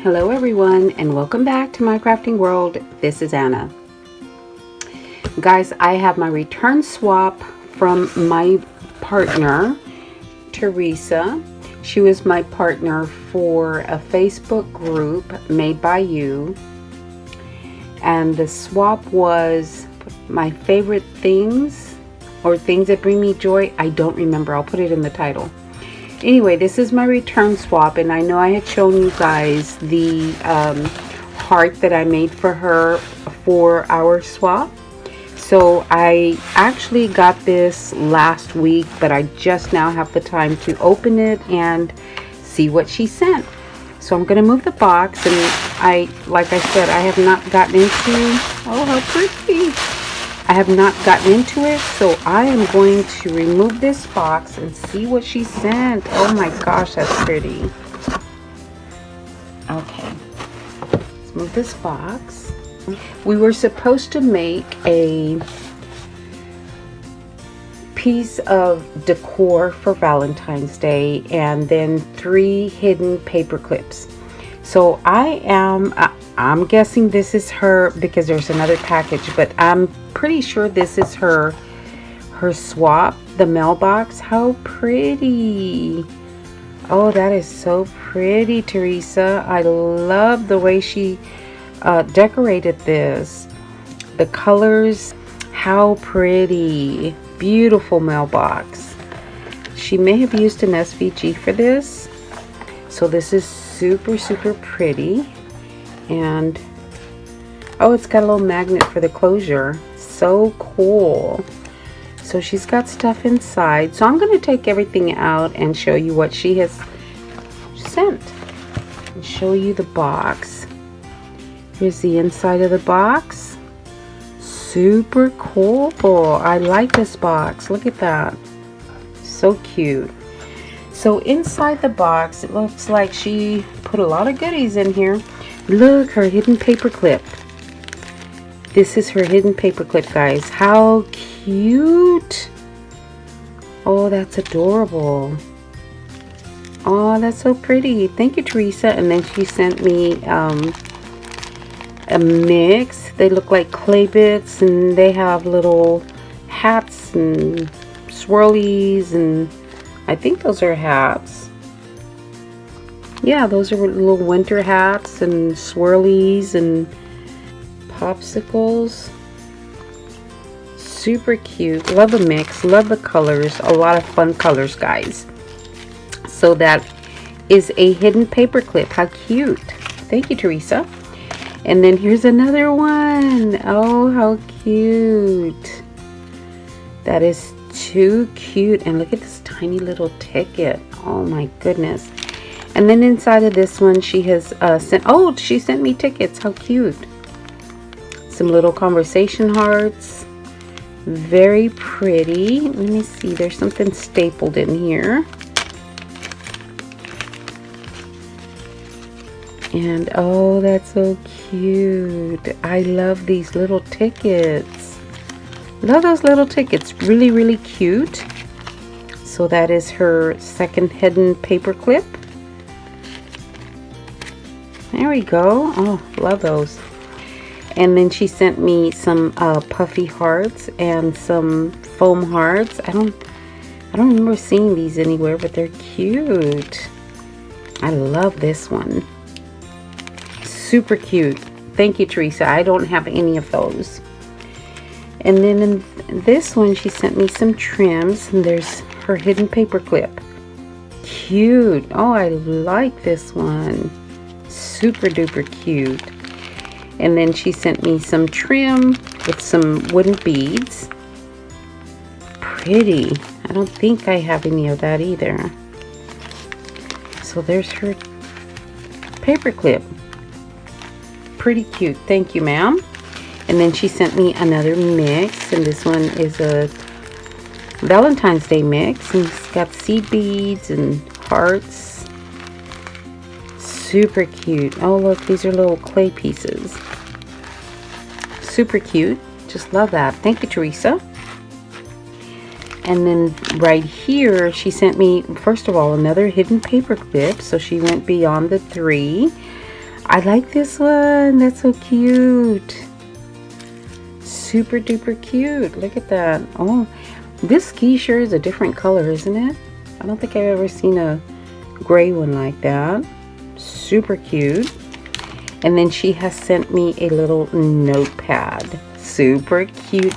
Hello everyone, and welcome back to my crafting world. This is Anna. Guys, I have my return swap from my partner, Teresa. She was my partner for a Facebook group made by you. And the swap was my favorite things or things that bring me joy. I don't remember. I'll put it in the title. Anyway, this is my return swap, and I know I had shown you guys the heart that I made for her for our swap. So I actually got this last week, but I just now have the time to open it and see what she sent. So I'm going to move the box, and like I said, I have not gotten into, oh how pretty, I have not gotten into it, so I am going to remove this box and see what she sent. Oh my gosh, that's pretty. Okay, let's move this box. We were supposed to make a piece of decor for Valentine's Day and then 3 hidden paper clips. So I'm guessing this is her, because there's another package, but I'm pretty sure this is her swap, the mailbox. How pretty. Oh, that is so pretty, Teresa. I love the way she decorated this. The colors, how pretty. Beautiful mailbox. She may have used an SVG for this. So this is super pretty. And oh, it's got a little magnet for the closure. So cool. So she's got stuff inside. So I'm going to take everything out and show you what she has sent. And show you the box. Here's the inside of the box. Super cool. I like this box. Look at that. So cute. So inside the box, it looks like she put a lot of goodies in here. Look, her hidden paper clip. This is her hidden paper clip, guys. How cute. Oh, that's adorable. Oh, that's so pretty. Thank you, Teresa. And then she sent me a mix. They look like clay bits, and they have little hats and swirlies, and I think those are hats. Yeah, those are little winter hats and swirlies and popsicles. Super cute. Love the mix. Love the colors. A lot of fun colors, guys. So that is a hidden paper clip. How cute. Thank you, Teresa. And then here's another one. Oh, how cute. That is too cute. And look at this tiny little ticket. Oh my goodness. And then inside of this one, she has she sent me tickets. How cute. Some little conversation hearts. Very pretty. Let me see. There's something stapled in here. And oh, that's so cute. I love these little tickets. Love those little tickets. Really cute. So that is her second hidden paper clip. There we go. Oh, love those. And then she sent me some puffy hearts and some foam hearts. I don't remember seeing these anywhere, but they're cute. I love this one. Super cute. Thank you, Teresa. I don't have any of those. And then in this one, she sent me some trims, and there's her hidden paper clip. Cute. Oh, I like this one. Super duper cute. And then she sent me some trim with some wooden beads. Pretty. I don't think I have any of that either. So there's her paper clip. Pretty cute. Thank you, ma'am. And then she sent me another mix, and this one is a Valentine's Day mix, and it's got seed beads and hearts. Super cute. Oh, look, these are little clay pieces. Super cute. Just love that. Thank you, Teresa. And then right here, she sent me, first of all, another hidden paper clip. So she went beyond the 3. I like this one. That's so cute. Super duper cute. Look at that. Oh, this ski sure is a different color, isn't it? I don't think I've ever seen a gray one like that. Super cute. And then she has sent me a little notepad. Super cute.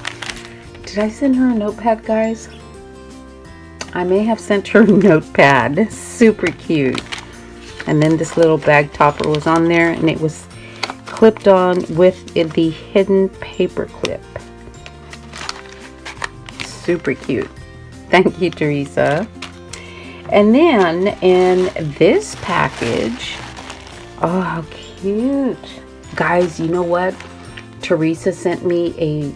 Did I send her a notepad, guys? I may have sent her a notepad. Super cute. And then this little bag topper was on there, and it was clipped on with the hidden paper clip. Super cute. Thank you, Teresa. And then in this package, oh, how cute. Guys, you know what? Teresa sent me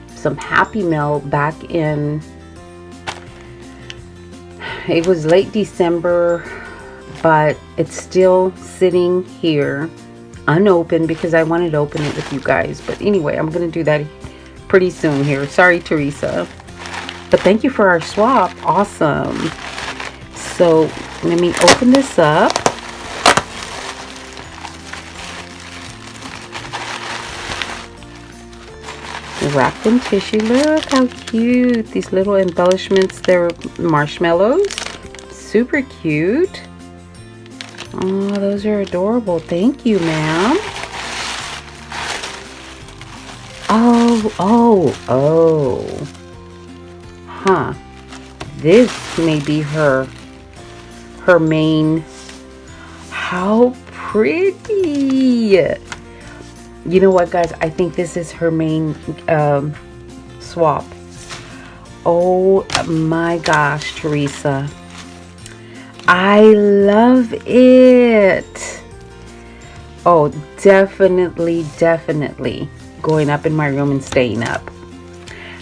some Happy Mail back in, it was late December, but it's still sitting here unopened because I wanted to open it with you guys. But anyway, I'm going to do that pretty soon here. Sorry, Teresa. But thank you for our swap. Awesome. So let me open this up. Wrapped in tissue. Look how cute. These little embellishments. They're marshmallows. Super cute. Oh, those are adorable. Thank you, ma'am. Oh. Huh. This may be her main. How pretty. You know what, guys? I think this is her main swap. Oh my gosh, Teresa. I love it. Oh, definitely going up in my room and staying up.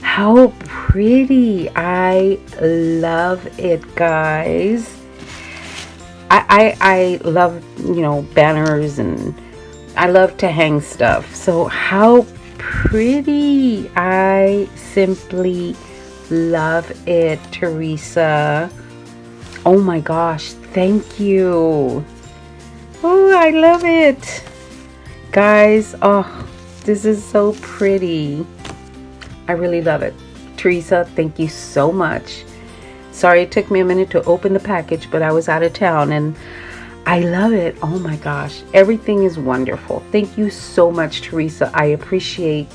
How pretty. I love it, guys. I love, you know, banners, and I love to hang stuff. So how pretty. I simply love it, Teresa. Oh my gosh, thank you. Oh, I love it. Guys, oh, this is so pretty. I really love it. Teresa, thank you so much. Sorry it took me a minute to open the package, but I was out of town, and I love it. Oh my gosh, everything is wonderful. Thank you so much, Teresa. I appreciate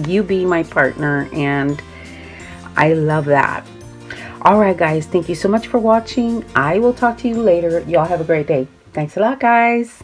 you being my partner, and I love that. Alright guys, thank you so much for watching. I will talk to you later. Y'all have a great day. Thanks a lot, guys.